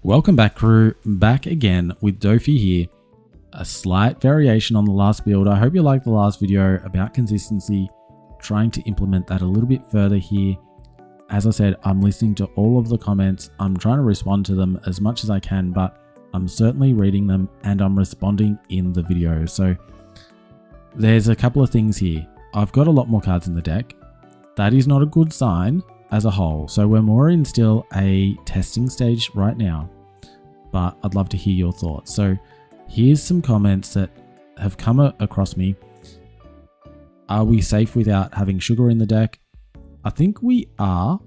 Welcome back, crew. Back again with Doffy here. A slight variation on the last build. I hope you liked the last video about consistency, trying to implement that a little bit further here. As I said, I'm listening to all of the comments. I'm trying to respond to them as much as I can, but I'm certainly reading them and I'm responding in the video. So there's a couple of things here. I've got a lot more cards in the deck. That is not a good sign as a whole. So we're more in still a testing stage right now, but I'd love to hear your thoughts. So here's some comments that have come across me. Are we safe without having sugar in the deck? I think we are,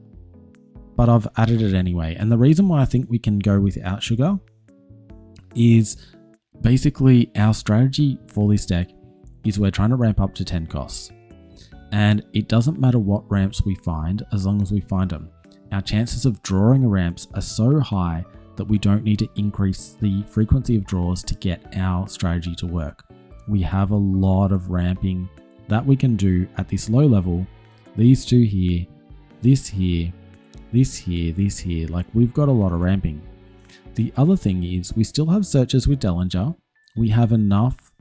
but I've added it anyway. And the reason why I think we can go without sugar is basically our strategy for this deck is we're trying to ramp up to 10 costs. And it doesn't matter what ramps we find as long as we find them. Our chances of drawing ramps are so high that we don't need to increase the frequency of draws to get our strategy to work. We have a lot of ramping that we can do at this low level. These two here, this here, this here, this here, like we've got a lot of ramping. The other thing is we still have searches with Dellinger. We have enough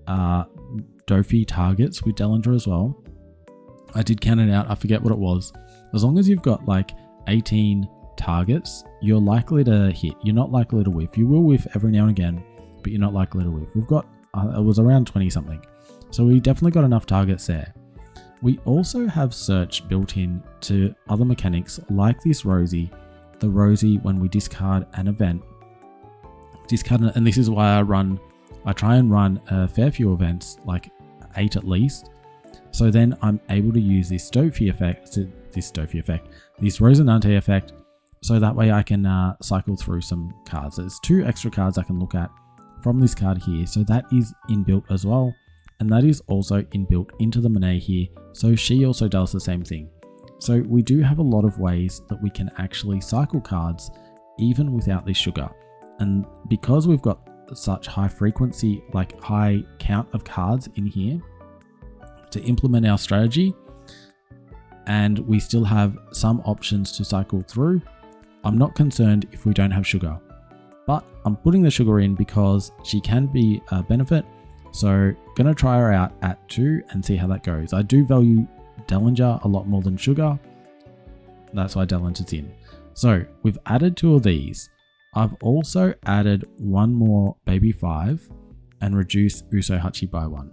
Doffy targets with Dellinger as well. I did count it out, I forget what it was. As long as you've got like 18 targets, you're likely to hit. You're not likely to whiff. You will whiff every now and again, but you're not likely to whiff. We've got, it was around 20 something. So we definitely got enough targets there. We also have search built in to other mechanics like this Rosie. The Rosie, when we discard an event, and this is why I try and run a fair few events, like 8 at least. So then I'm able to use this Rosinante effect, so that way I can cycle through some cards. There's 2 extra cards I can look at from this card here, so that is inbuilt as well, and that is also inbuilt into the Monet here, so she also does the same thing. So we do have a lot of ways that we can actually cycle cards even without this sugar, and because we've got such high frequency, like high count of cards in here to implement our strategy, and we still have some options to cycle through, I'm not concerned if we don't have sugar, but I'm putting the sugar in because she can be a benefit. So gonna try her out at 2 and see how that goes. I do value Dellinger a lot more than sugar. That's why Dellinger's in. So we've added 2 of these. I've also added 1 more Baby 5 and reduced Uso Hachi by 1.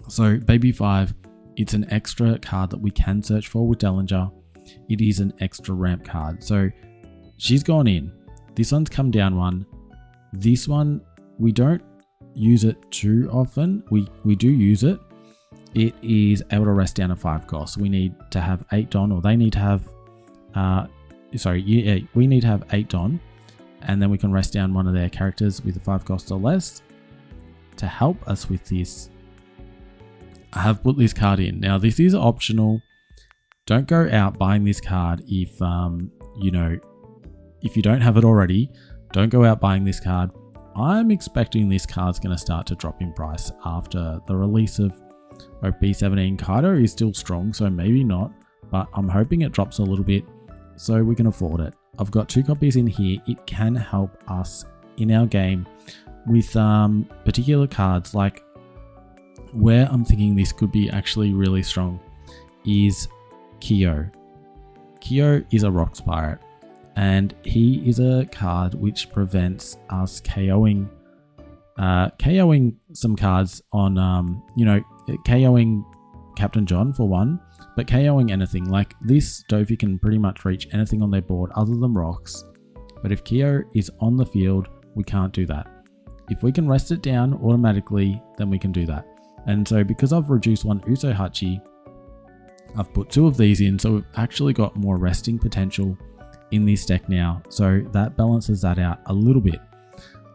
So Baby 5, it's an extra card that we can search for with Dellinger. It is an extra ramp card. So she's gone in. This one's come down 1. This one, we don't use it too often. We do use it. It is able to rest down a 5 cost. We need to have 8 Don, or they need to have, we need to have 8 Don, and then we can rest down one of their characters with a 5 cost or less to help us with this. I have put this card in. Now this is optional. Don't go out buying this card if if you don't have it already. Don't go out buying this card. I'm expecting this card's going to start to drop in price after the release of OP13. Kaido is still strong, so maybe not, but I'm hoping it drops a little bit so we can afford it. I've got 2 copies in here. It can help us in our game with particular cards, like where I'm thinking this could be actually really strong is Kyo. Kyo is a Rocks Pirate, and he is a card which prevents us KOing some cards on, KOing Captain John for 1, but KOing anything. Like this Doffy can pretty much reach anything on their board other than rocks, but if Kyo is on the field, we can't do that. If we can rest it down automatically, then we can do that. And so because I've reduced 1 Uso Hachi, I've put 2 of these in, so we've actually got more resting potential in this deck now. So that balances that out a little bit.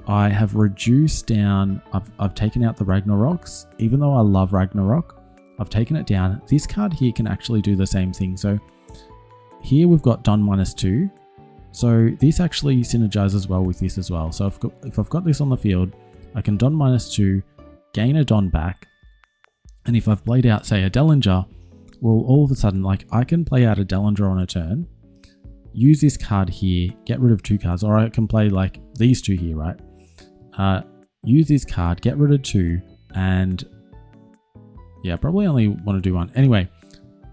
I have reduced down, I've taken out the Ragnaroks. Even though I love Ragnarok, I've taken it down. This card here can actually do the same thing. So here we've got Don -2. So this actually synergizes well with this as well. So if I've got this on the field, I can Don -2, gain a Don back. And if I've played out, say, a Dellinger, well, all of a sudden, like I can play out a Dellinger on a turn, use this card here, get rid of 2 cards, or I can play like these 2 here, right? Use this card, get rid of 2, and yeah, probably only want to do 1. Anyway,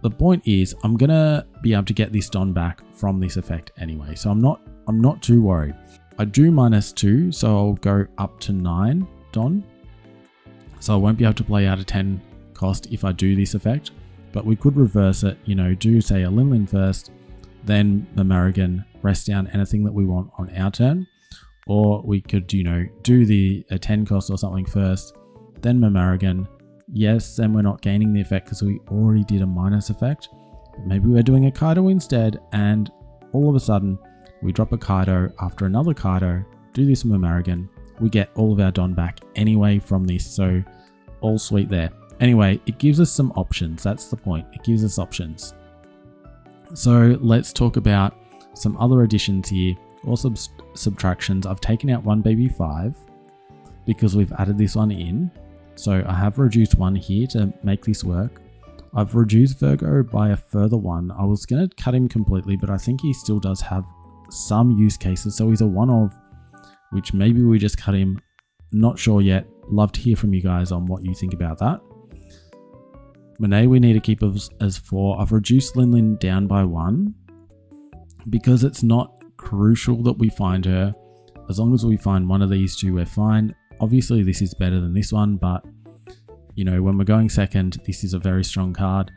the point is I'm gonna be able to get this Don back from this effect anyway, so I'm not too worried. I do -2, so I'll go up to 9 Don. So I won't be able to play out a 10 cost if I do this effect, but we could reverse it, you know, do say a Lin first, then Mamarigan, rest down anything that we want on our turn, or we could, you know, do a 10 cost or something first, then Mamarigan. Yes, then we're not gaining the effect because we already did a minus effect, but maybe we're doing a Kaido instead, and all of a sudden we drop a Kaido after another Kaido, do this Mamarigan, we get all of our Don back anyway from this, so all sweet there. Anyway, it gives us some options, that's the point, it gives us options. So let's talk about some other additions here, or subtractions. I've taken out 1 baby 5 because we've added this one in. So I have reduced 1 here to make this work. I've reduced Virgo by a further 1. I was going to cut him completely, but I think he still does have some use cases. So he's a 1 of, which maybe we just cut him. Not sure yet. Love to hear from you guys on what you think about that. Monet we need to keep as 4. I've reduced Lin down by 1 because it's not crucial that we find her. As long as we find one of these 2, we're fine. Obviously this is better than this one, but you know, when we're going second, this is a very strong card.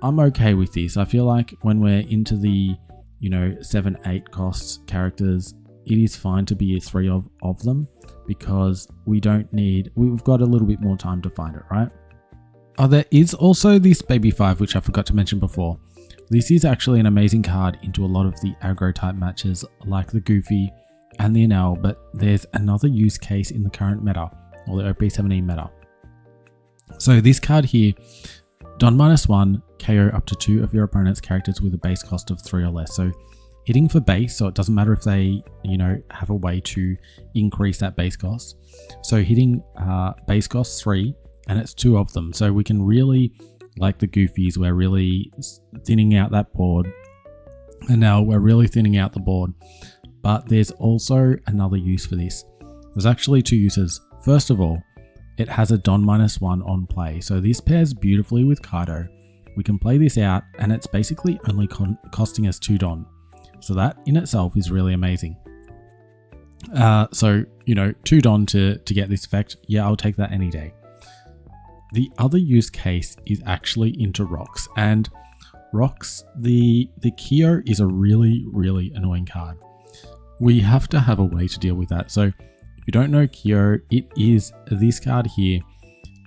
I'm okay with this. I feel like when we're into the, you know, 7-8 cost characters, it is fine to be a 3 of them because we've got a little bit more time to find it, right? There is also this baby 5, which I forgot to mention before. This is actually an amazing card into a lot of the aggro type matches like the Goofy and the Enel, but there's another use case in the current meta, or the OP17 meta. So this card here, Don -1, KO up to 2 of your opponent's characters with a base cost of 3 or less. So hitting for base, so it doesn't matter if they, you know, have a way to increase that base cost. So hitting base cost 3, and it's 2 of them. So we can really, like the Goofies, we're really thinning out that board. And now we're really thinning out the board. But there's also another use for this. There's actually 2 uses. First of all, it has a Don -1 on play. So this pairs beautifully with Kaido. We can play this out and it's basically only costing us 2 Don. So that in itself is really amazing. So, you know, 2 Don to get this effect. Yeah, I'll take that any day. The other use case is actually into rocks, and rocks, the Kyo is a really, really annoying card. We have to have a way to deal with that. So if you don't know Kyo, it is this card here.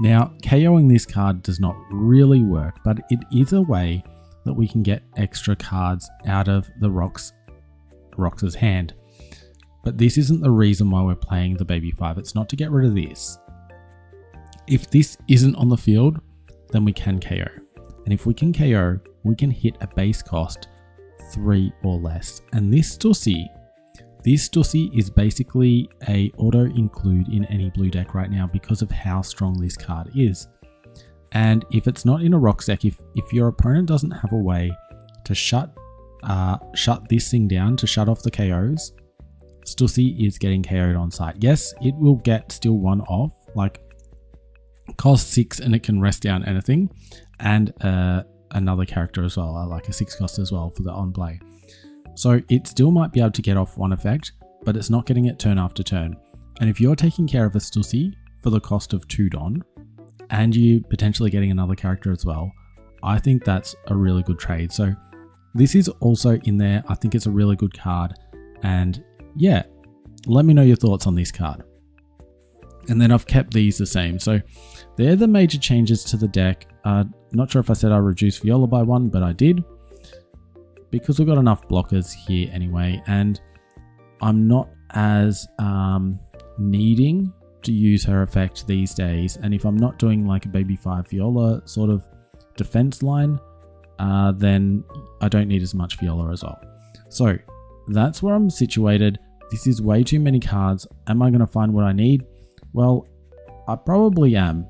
Now, KOing this card does not really work, but it is a way that we can get extra cards out of the Rox's hand. But this isn't the reason why we're playing the baby 5. It's not to get rid of this. If this isn't on the field, then we can KO. And if we can KO, we can hit a base cost 3 or less. And this Stussy is basically a auto include in any blue deck right now because of how strong this card is. And if it's not in a Rocks deck, if your opponent doesn't have a way to shut this thing down, to shut off the KOs, Stussy is getting KO'd on site. Yes, it will get still 1 off, like cost 6 and it can rest down anything, and another character as well, like a 6 cost as well for the on play. So it still might be able to get off 1 effect, but it's not getting it turn after turn. And if you're taking care of a Stussy for the cost of 2 Don, and you potentially getting another character as well, I think that's a really good trade. So this is also in there. I think it's a really good card. And yeah, let me know your thoughts on this card. And then I've kept these the same. So they're the major changes to the deck. Not sure if I said I reduced Viola by 1, but I did, because we've got enough blockers here anyway. And I'm not as needing to use her effect these days. And if I'm not doing like a baby 5 Viola sort of defense line, then I don't need as much Viola as well. So that's where I'm situated. This is way too many cards. Am I going to find what I need? Well, I probably am.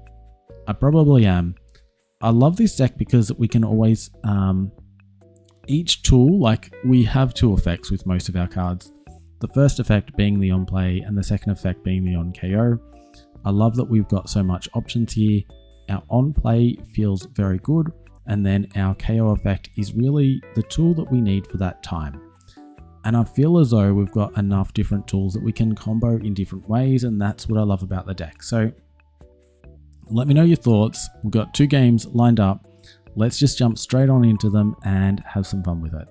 I love this deck because we can always Each tool, like we have two effects with most of our cards. The first effect being the on play and the second effect being the on KO. I love that we've got so much options here. Our on play feels very good, and then our KO effect is really the tool that we need for that time. And I feel as though we've got enough different tools that we can combo in different ways, and that's what I love about the deck. So let me know your thoughts. We've got 2 games lined up. Let's just jump straight on into them and have some fun with it.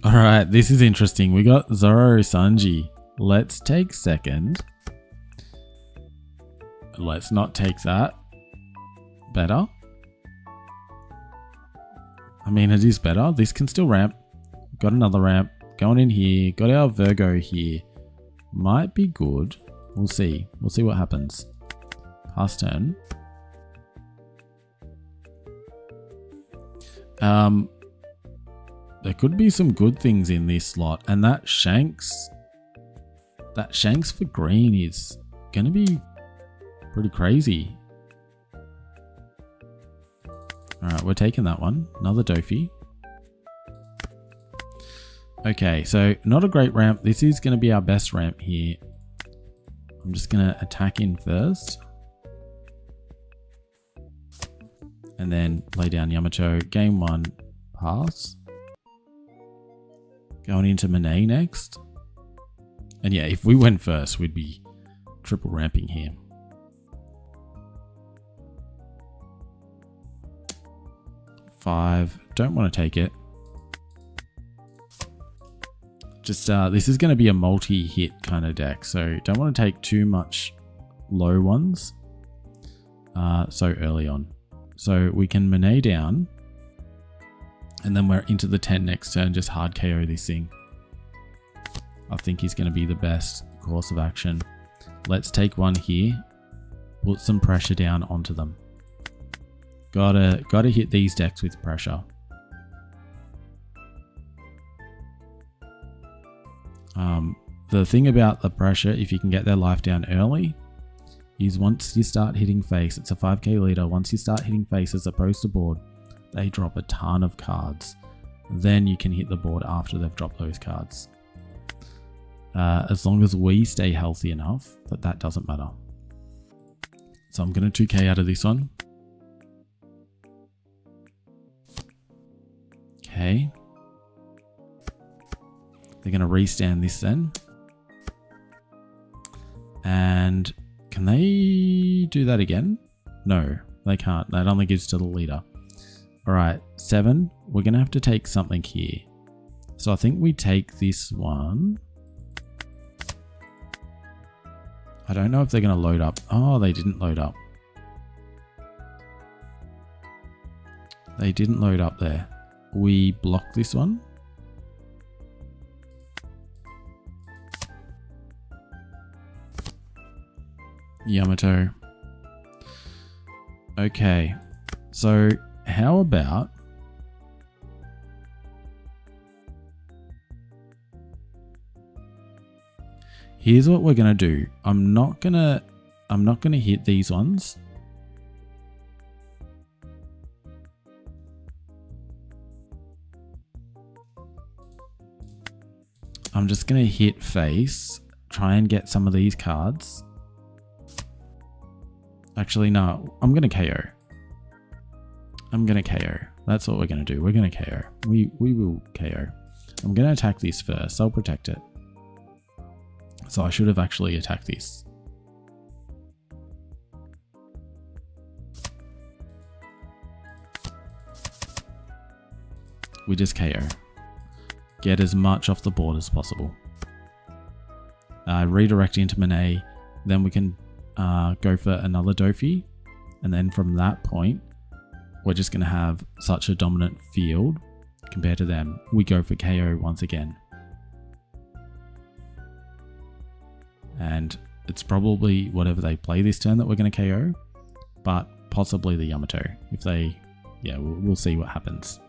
All right, this is interesting. We got Zoro Sanji. Let's take second. Let's not take that. Better. I mean, it is better. This can still ramp. Got another ramp. Going in here. Got our Virgo here. Might be good. We'll see. We'll see what happens. Pass turn. There could be some good things in this slot. And that Shanks for green is going to be pretty crazy. Alright, we're taking that one. Another Doffy. Okay, so not a great ramp. This is going to be our best ramp here. I'm just going to attack in first. And then lay down Yamato. Game 1, pass. Going into Monet next. And yeah, if we went first, we'd be triple ramping here. Five. Don't want to take it. Just this is going to be a multi-hit kind of deck, so don't want to take too much low ones so early on. So we can Monet down, and then we're into the 10 next turn, just hard KO this thing. I think he's going to be the best course of action. Let's take one here, put some pressure down onto them. Gotta hit these decks with pressure. The thing about the pressure, if you can get their life down early, is once you start hitting face, it's a 5k leader, once you start hitting face as opposed to board, they drop a ton of cards. Then you can hit the board after they've dropped those cards. As long as we stay healthy enough that doesn't matter. So I'm going to 2k out of this one. Okay. They're going to restand this then. And can they do that again? No, they can't. That only gives to the leader. All right, 7. We're going to have to take something here. So I think we take this one. I don't know if they're going to load up. Oh, they didn't load up. They didn't load up there. We block this one. Yamato. Okay, so how about here's what we're gonna do. I'm not gonna hit these ones. I'm just gonna hit face, try and get some of these cards. Actually, no, I'm going to KO. I'm going to KO. That's what we're going to do. We're going to KO. We will KO. I'm going to attack this first. I'll protect it. So I should have actually attacked this. We just KO. Get as much off the board as possible. Redirect into Monet. Then we can go for another Doffy, and then from that point we're just going to have such a dominant field compared to them. We go for KO once again, and it's probably whatever they play this turn that we're going to KO, but possibly the Yamato if they, yeah, we'll see what happens.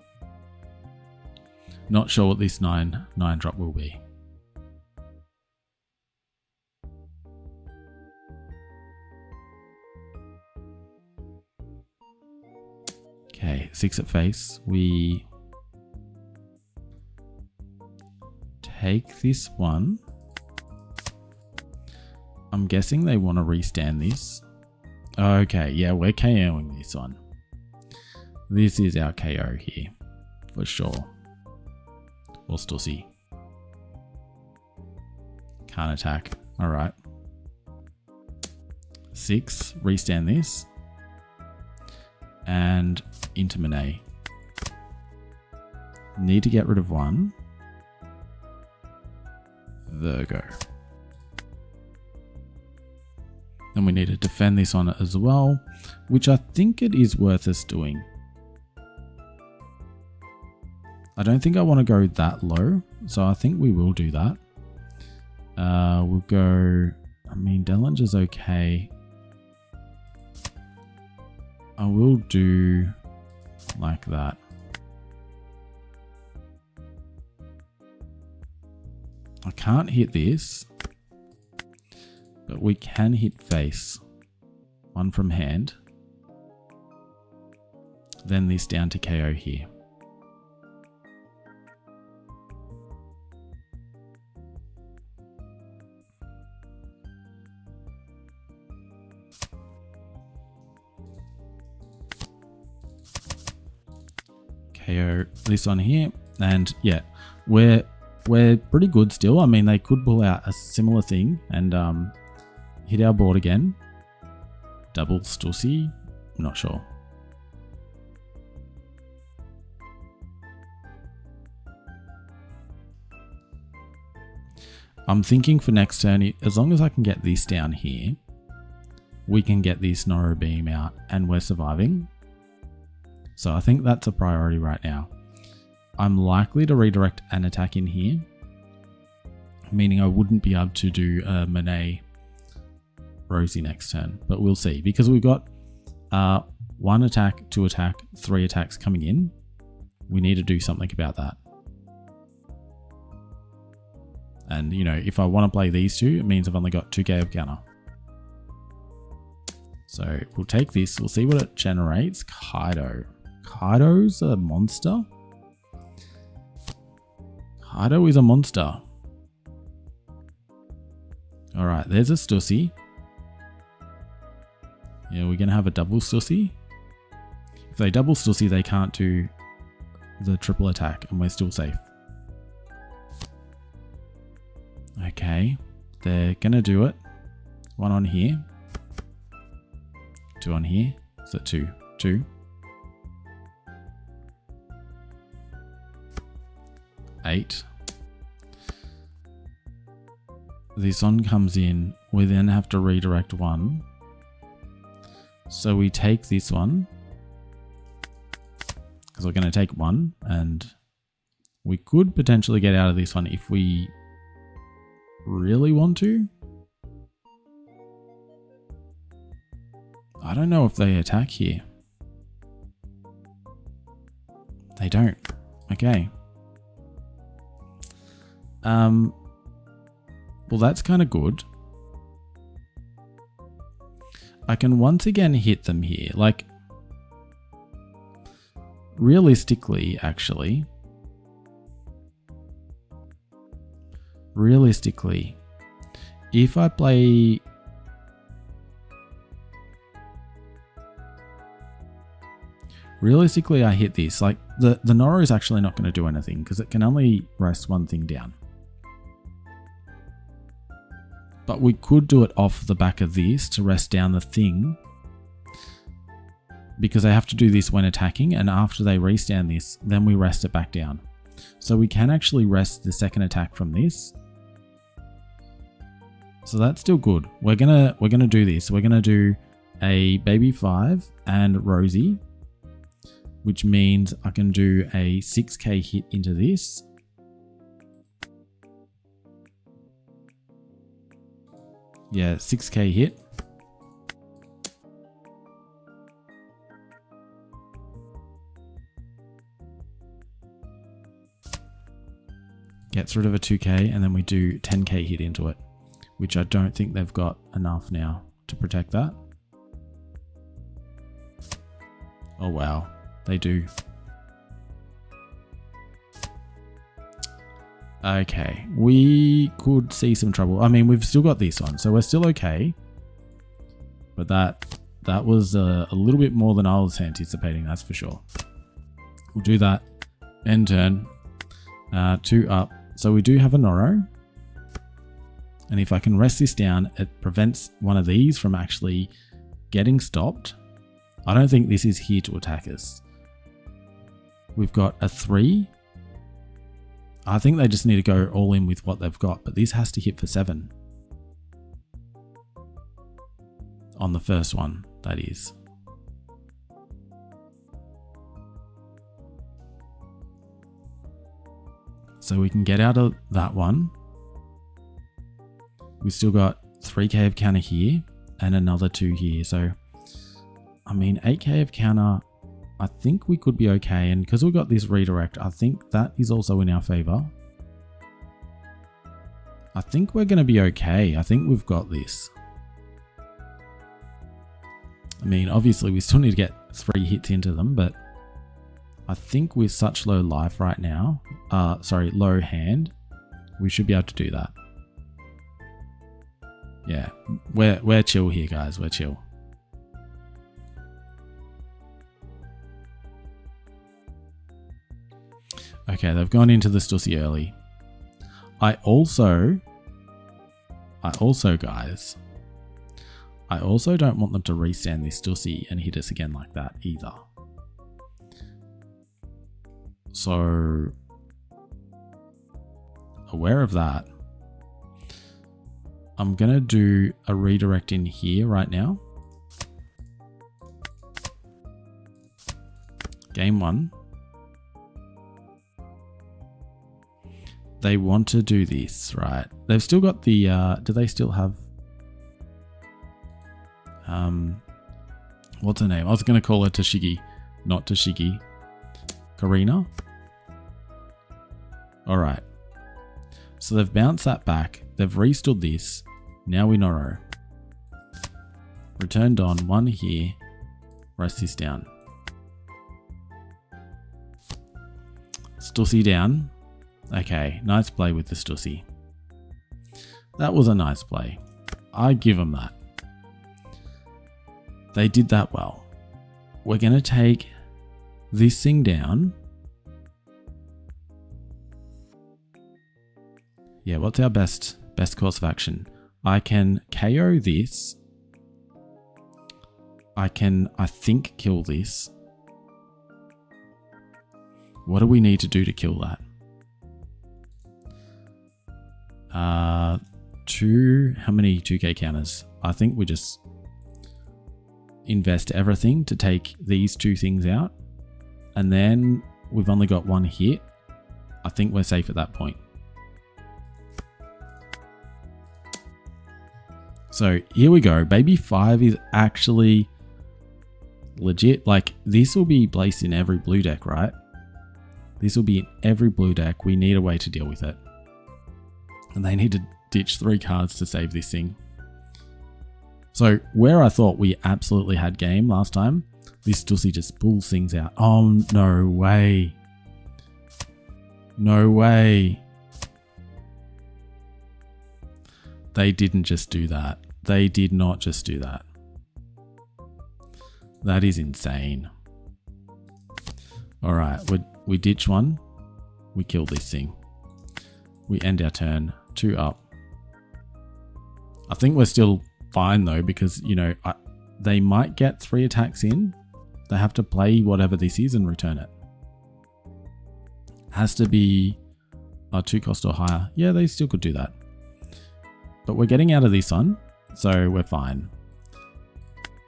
Not sure what this 9 drop will be. Okay, 6 at face. We take this one. I'm guessing they want to restand this. Okay, yeah, we're KOing this one. This is our KO here, for sure. We'll still see. Can't attack. All right. 6, restand this. And into Monet. Need to get rid of 1. Virgo. Then we need to defend this on it as well, which I think it is worth us doing. I don't think I want to go that low, so I think we will do that. We'll go, I mean, Dellinger's okay. I will do like that. I can't hit this, but we can hit face. 1 from hand. Then this down to KO here. KO this one here, and yeah, we're pretty good still. I mean, they could pull out a similar thing and hit our board again. Double Stussy, I'm not sure. I'm thinking for next turn, as long as I can get this down here, we can get this Noro beam out and we're surviving. So I think that's a priority right now. I'm likely to redirect an attack in here, meaning I wouldn't be able to do a Monet Rosie next turn, but we'll see, because we've got 1 attack, 2 attack, 3 attacks coming in. We need to do something about that. And you know, if I want to play these 2, it means I've only got 2k of counter. So we'll take this, we'll see what it generates. Kaido. Kaido's a monster? Kaido is a monster. Alright, there's a Stussy. Yeah, we're going to have a double Stussy. If they double Stussy, they can't do the triple attack and we're still safe. Okay, they're going to do it. 1 on here. 2 on here. So 2. 2. 8. This one comes in. We then have to redirect 1. So we take this one. Because we're going to take 1. And we could potentially get out of this one if we really want to. I don't know if they attack here. They don't. Okay. Well, that's kind of good. I can once again hit them here. Like, realistically, actually. Realistically, if I play... Realistically, I hit this. Like, the Noro is actually not going to do anything because it can only rest 1 thing down. But we could do it off the back of this to rest down the thing, because they have to do this when attacking, and after they restand this, then we rest it back down. So we can actually rest the second attack from this. So that's still good. We're gonna do this. We're gonna do a baby 5 and Rosie, which means I can do a 6k hit into this. Yeah, 6k hit. Gets rid of a 2k, and then we do 10k hit into it, which I don't think they've got enough now to protect that. Oh wow, they do. Okay, we could see some trouble. I mean, we've still got this one, so we're still okay. But that was a little bit more than I was anticipating, that's for sure. We'll do that. End turn. 2 up. So we do have a Noro. And if I can rest this down, it prevents one of these from actually getting stopped. I don't think this is here to attack us. We've got a 3. I think they just need to go all in with what they've got, but this has to hit for 7. On the first one, that is. So we can get out of that one. We've still got 3k of counter here and another 2 here. So, I mean, 8k of counter, I think we could be okay. And because we've got this redirect, I think that is also in our favor. I think we're going to be okay. I think we've got this. I mean, obviously we still need to get 3 hits into them, but I think with such low life right now, low hand, we should be able to do that. Yeah, we're chill here, guys. We're chill. Okay, they've gone into the Stussy early. I also, guys, I also don't want them to restand this Stussy and hit us again like that either. So, aware of that. I'm going to do a redirect in here right now. Game 1. They want to do this, right? They've still got the, do they still have, what's her name? I was going to call her Toshigi, not Toshigi. Karina. All right. So they've bounced that back. They've restood this. Now we Noro. Returned on 1 here. Rest this down. Stussy down. Okay, nice play with the Stussy. That was a nice play. I give them that. They did that well. We're going to take this thing down. Yeah, what's our best course of action? I can KO this. I think, kill this. What do we need to do to kill that? How many 2k counters? I think we just invest everything to take these 2 things out. And then we've only got 1 hit. I think we're safe at that point. So here we go. Baby 5 is actually legit. Like, this will be placed in every blue deck, right? This will be in every blue deck. We need a way to deal with it. And they need to ditch 3 cards to save this thing. So where I thought we absolutely had game last time, this Stussy just pulls things out. Oh, no way. No way. They didn't just do that. They did not just do that. That is insane. All right, we ditch 1. We kill this thing. We end our turn. 2 up. I think we're still fine though, because, you know, they might get 3 attacks in. They have to play whatever this is and return it. Has to be 2 cost or higher. Yeah, they still could do that. But we're getting out of this one, so we're fine.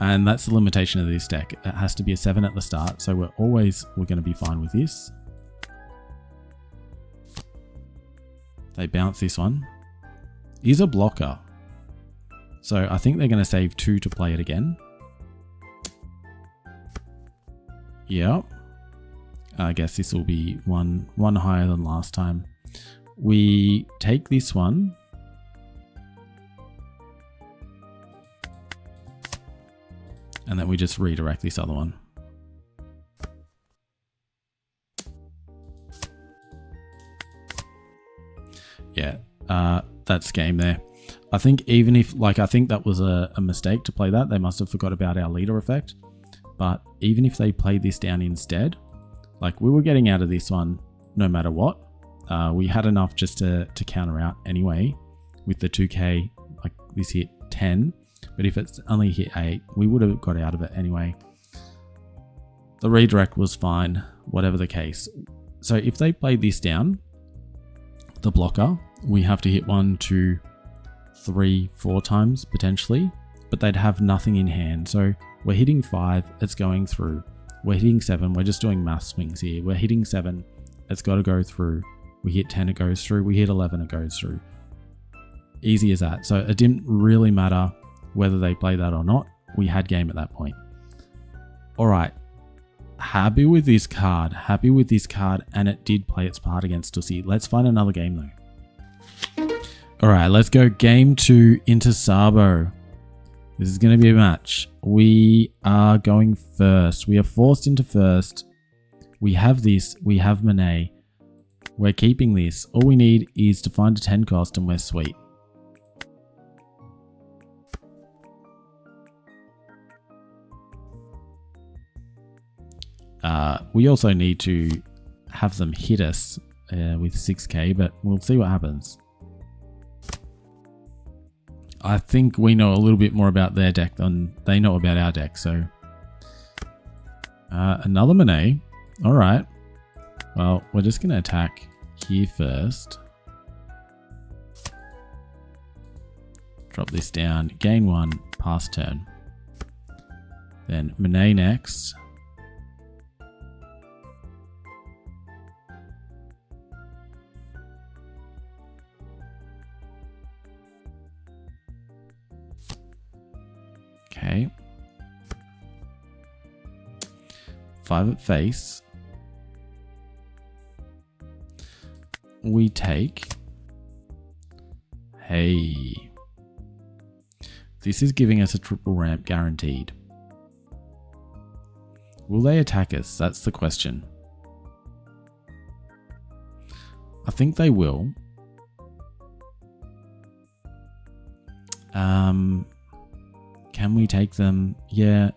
And that's the limitation of this deck. It has to be a 7 at the start, so we're going to be fine with this. They bounce this one. Is a blocker. So I think they're going to save 2 to play it again. Yep. I guess this will be one higher than last time. We take this one. And then we just redirect this other one. That's game there. I think even if, like, I think that was a mistake to play that. They must have forgot about our leader effect. But even if they played this down instead, like, we were getting out of this one no matter what. We had enough just to counter out anyway with the 2k. Like, this hit 10, but if it's only hit 8, we would have got out of it anyway. The redirect was fine, whatever the case. So if they played this down, the blocker, we have to hit 1, 2, 3, 4 times potentially, but they'd have nothing in hand. So we're hitting 5, it's going through. We're hitting 7, we're just doing math swings here. We're hitting 7, it's got to go through. We hit 10, it goes through. We hit 11, it goes through. Easy as that. So it didn't really matter whether they play that or not. We had game at that point. All right. Happy with this card. Happy with this card, and it did play its part against Dussy. Let's find another game though. All right, let's go game 2 into Sabo. This is going to be a match. We are going first. We are forced into first. We have this. We have Monet. We're keeping this. All we need is to find a 10 cost and we're sweet. We also need to have them hit us with 6k, but we'll see what happens. I think we know a little bit more about their deck than they know about our deck, so... another Monet. Alright. Well, we're just going to attack here first. Drop this down. Gain 1. Pass turn. Then Monet next. Okay. 5 at face. We take. Hey. This is giving us a triple ramp guaranteed. Will they attack us? That's the question. I think they will. Can we take them? Yeah,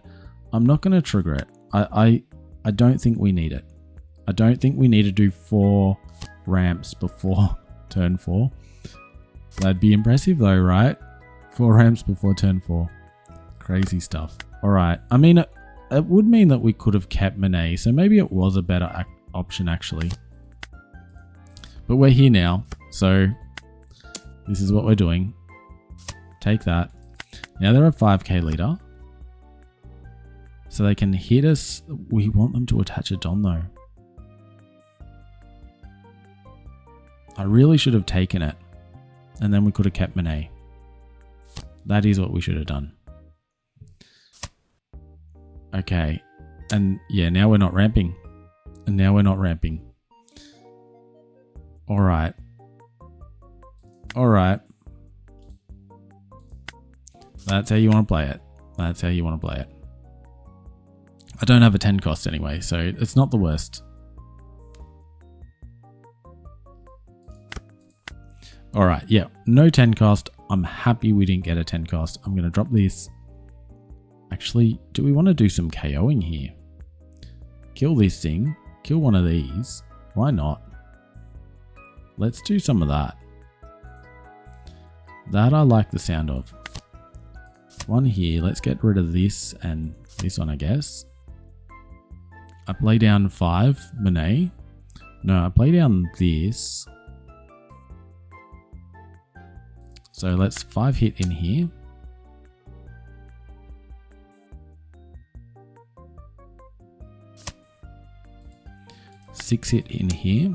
I'm not going to trigger it. I don't think we need it. I don't think we need to do 4 ramps before turn 4. That'd be impressive though, right? 4 ramps before turn 4. Crazy stuff. All right. I mean, it would mean that we could have kept Monet, so maybe it was a better option actually. But we're here now, so this is what we're doing. Take that. Now they're a 5k leader, so they can hit us. We want them to attach a Don though. I really should have taken it, and then we could have kept Monet. That is what we should have done. Okay, and yeah, now we're not ramping. And now we're not ramping. Alright. Alright. That's how you want to play it. That's how you want to play it. I don't have a 10 cost anyway, so it's not the worst. Alright, yeah, no 10 cost. I'm happy we didn't get a 10 cost. I'm going to drop this. Actually, do we want to do some KOing here? Kill this thing. Kill one of these. Why not? Let's do some of that. That I like the sound of. One here. Let's get rid of this and this one, I guess. I play down 5 Monet. No, I play down this. So let's 5 hit in here. Six hit in here.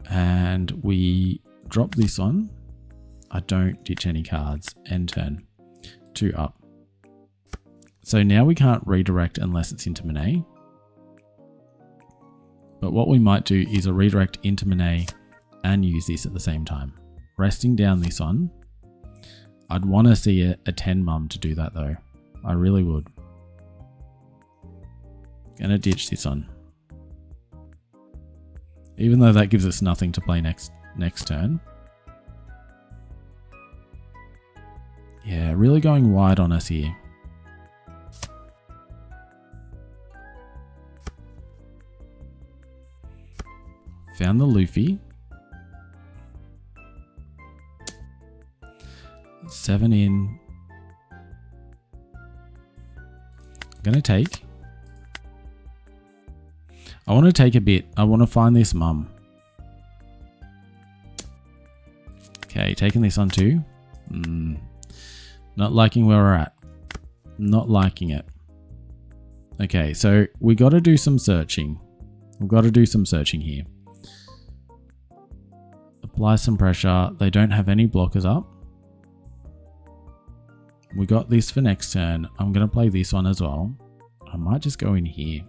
And we drop this on. I don't ditch any cards. End turn. 2 up. So now we can't redirect unless it's into Monet. But what we might do is a redirect into Monet and use this at the same time. Resting down this on. I'd want to see a 10 mum to do that though. I really would. Gonna ditch this on. Even though that gives us nothing to play next turn. Yeah, really going wide on us here. Found the Luffy. 7 in. Gonna take. I want to take a bit. I want to find this mum. Okay, taking this on too. Not liking where we're at. Not liking it. Okay, so we got to do some searching. We've got to do some searching here. Apply some pressure. They don't have any blockers up. We got this for next turn. I'm going to play this one as well. I might just go in here.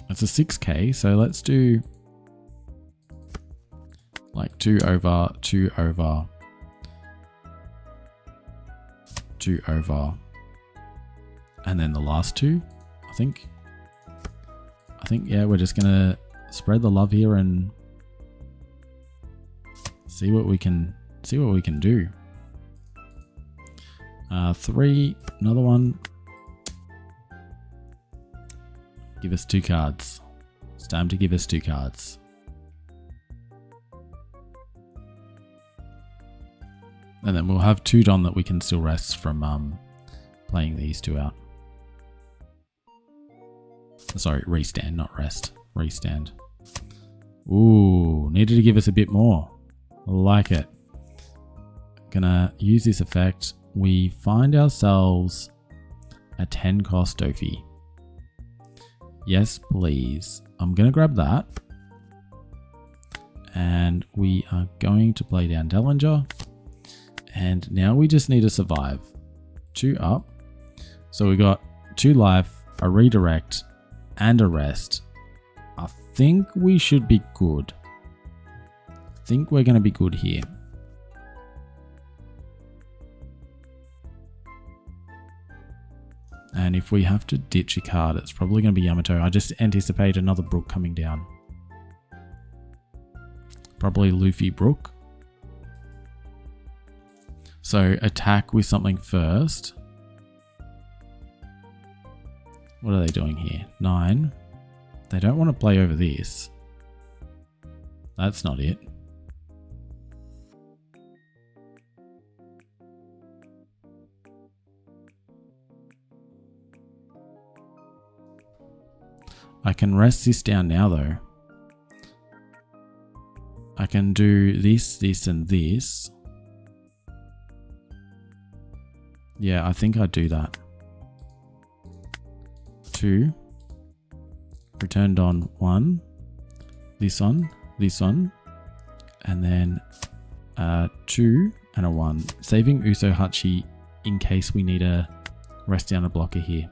It's a 6k, so let's do like 2 over, 2 over, 2 over, and then the last 2, I think, yeah, we're just gonna spread the love here and see what we can do. 3, another one. Give us 2 cards. It's time to give us 2 cards. And then we'll have 2 Don that we can still rest from playing these 2 out. Sorry, restand, not rest. Restand. Ooh, needed to give us a bit more. Like it. Gonna use this effect. We find ourselves a 10 cost Doffy. Yes, please. I'm going to grab that. And we are going to play down Dellinger. And now we just need to survive. 2 up. So we got 2 life, a redirect, and a rest. I think we should be good. I think we're going to be good here. And if we have to ditch a card, it's probably going to be Yamato. I just anticipate another Brook coming down. Probably Luffy Brook. So attack with something first. What are they doing here? 9. They don't want to play over this. That's not it. I can rest this down now though. I can do this, this, and this. Yeah, I think I'd do that. 2. Returned on 1. This one, and then 2 and a 1. Saving Uso Hachi in case we need a rest down a blocker here.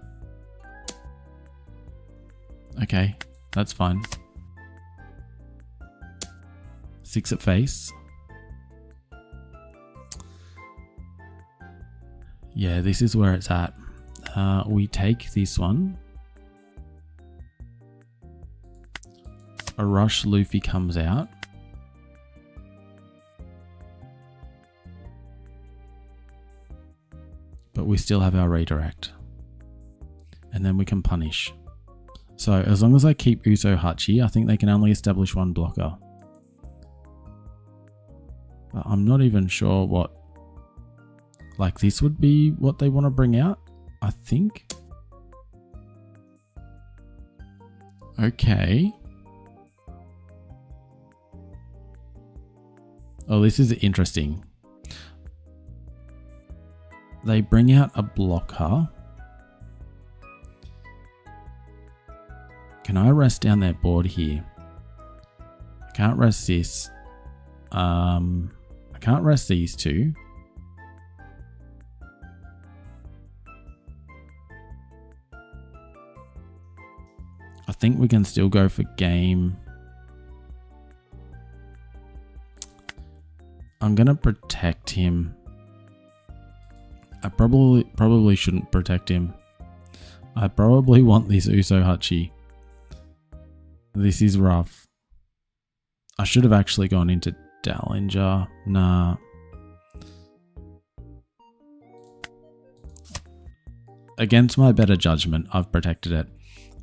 Okay, that's fine. 6 at face. Yeah, this is where it's at. We take this one. A rush Luffy comes out. But we still have our redirect. And then we can punish. So as long as I keep Uso Hachi, I think they can only establish 1 blocker. But I'm not even sure what... Like this would be what they want to bring out, I think. Okay. Oh, this is interesting. They bring out a blocker. Can I rest down their board here? I can't rest this. I can't rest these 2. I think we can still go for game. I'm gonna protect him. I probably shouldn't protect him. I probably want this Uso Hachi. This is rough. I should have actually gone into Dallinger. Nah. Against my better judgment, I've protected it.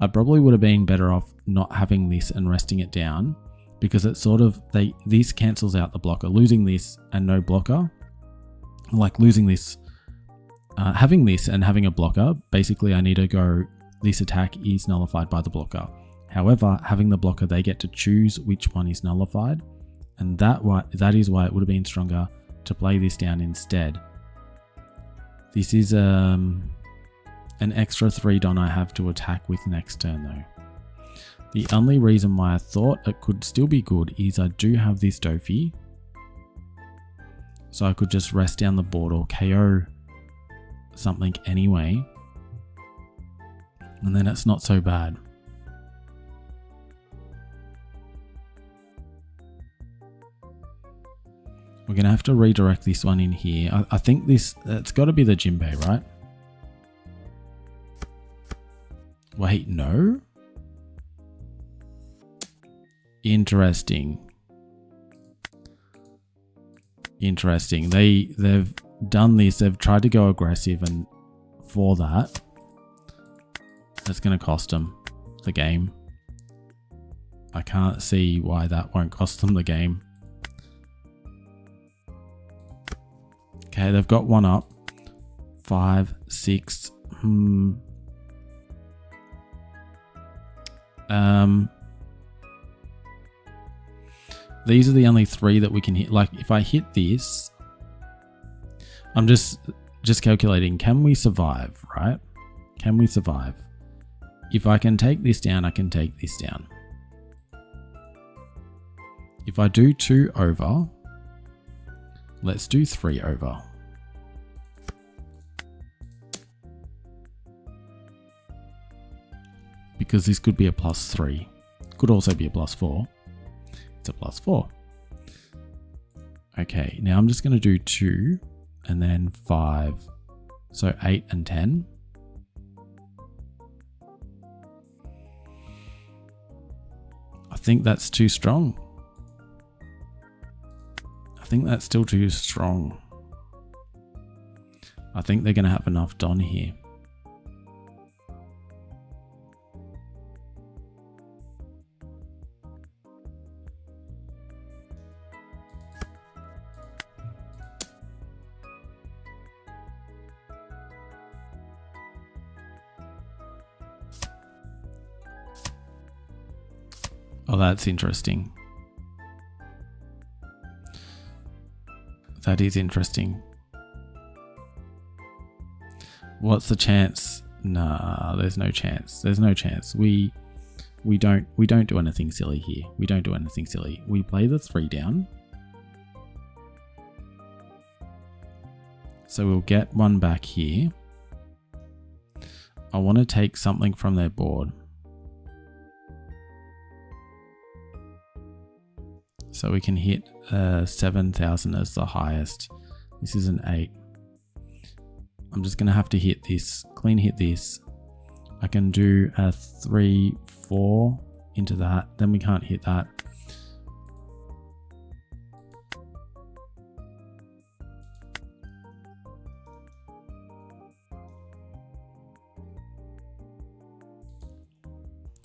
I probably would have been better off not having this and resting it down, because it's sort of, this cancels out the blocker. Losing this and no blocker, like losing this, having this and having a blocker, basically I need to go, this attack is nullified by the blocker. However, having the blocker, they get to choose which one is nullified, and that is why it would have been stronger to play this down instead. This is an extra 3 don I have to attack with next turn though. The only reason why I thought it could still be good is I do have this Doffy, so I could just rest down the board or KO something anyway, and then it's not so bad. We're going to have to redirect this one in here. I think it's got to be the Jinbei, right? Wait, no? Interesting. Interesting. They've done this. They've tried to go aggressive, and for that, that's going to cost them the game. I can't see why that won't cost them the game. Okay, they've got one up. 5, 6. These are the only 3 that we can hit. Like, if I hit this, I'm just calculating, can we survive, right? Can we survive? If I can take this down, I can take this down. If I do 2 over, let's do 3 over. Because this could be a +3. Could also be a +4. It's a +4. Okay, now I'm just going to do 2 and then 5. So 8 and 10. I think that's too strong. I think that's still too strong. I think they're going to have enough Don here. Oh, that's interesting. That is interesting. What's the chance? Nah, there's no chance. There's no chance. We don't do anything silly here. We don't do anything silly. We play the 3 down. So we'll get one back here. I want to take something from their board. So we can hit 7,000 as the highest. This is an 8. I'm just going to have to hit this, clean hit this. I can do a 3, 4 into that. Then we can't hit that.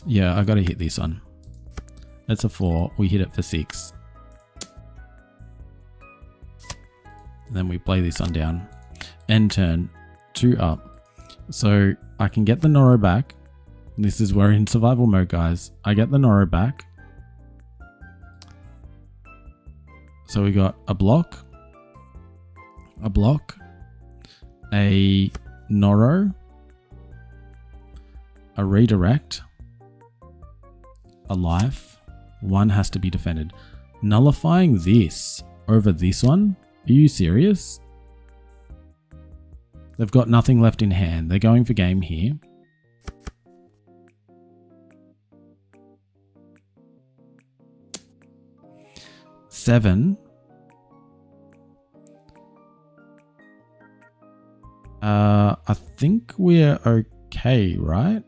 Yeah, I got to hit this one. That's a 4. We hit it for 6. And then we play this one down. End turn. 2 up. So I can get the Noro back. This is we're in survival mode, guys. I get the Noro back. So we got a block. A block. A Noro. A redirect. A life. One has to be defended. Nullifying this over this one? Are you serious? They've got nothing left in hand. They're going for game here. Seven. I think we're okay, right?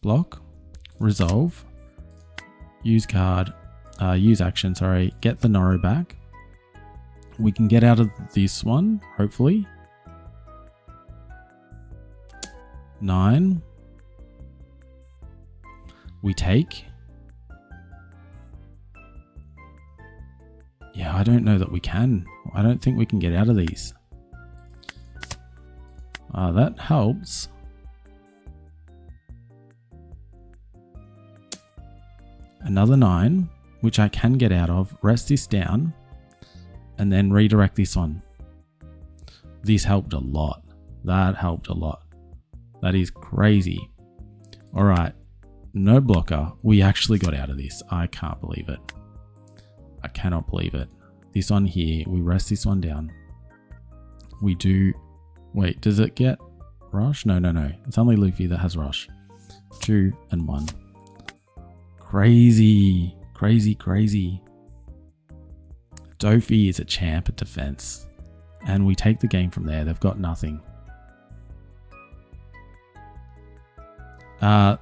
Block, resolve, use card, use action, sorry, get the Noro back. We can get out of this one, hopefully. 9. We take. Yeah, I don't know that we can. I don't think we can get out of these. That helps. Another 9, which I can get out of. Rest this down. And then redirect this on. This helped a lot. That helped a lot. That is crazy. Alright. No blocker. We actually got out of this. I can't believe it. I cannot believe it. This one here. We rest this one down. We do... Wait, does it get rush? No, no, no. It's only Luffy that has rush. 2 and 1. Crazy. Crazy, crazy. Doffy is a champ at defense. And we take the game from there. They've got nothing.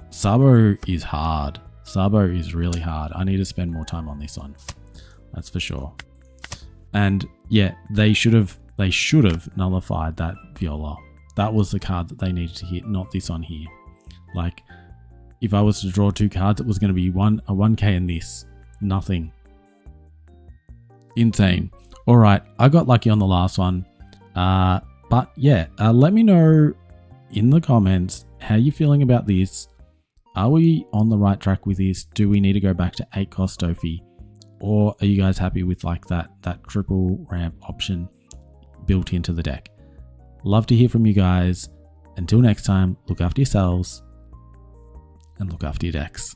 Sabo is hard. Sabo is really hard. I need to spend more time on this one. That's for sure. And yeah, they should have nullified that Viola. That was the card that they needed to hit, not this on here. Like, if I was to draw 2 cards, it was going to be a 1k and this. Nothing. Insane. Alright, I got lucky on the last one. But yeah, let me know in the comments how you feeling about this. Are we on the right track with this? Do we need to go back to 8 cost Doffy? Or are you guys happy with like that triple ramp option built into the deck? Love to hear from you guys. Until next time, look after yourselves and look after your decks.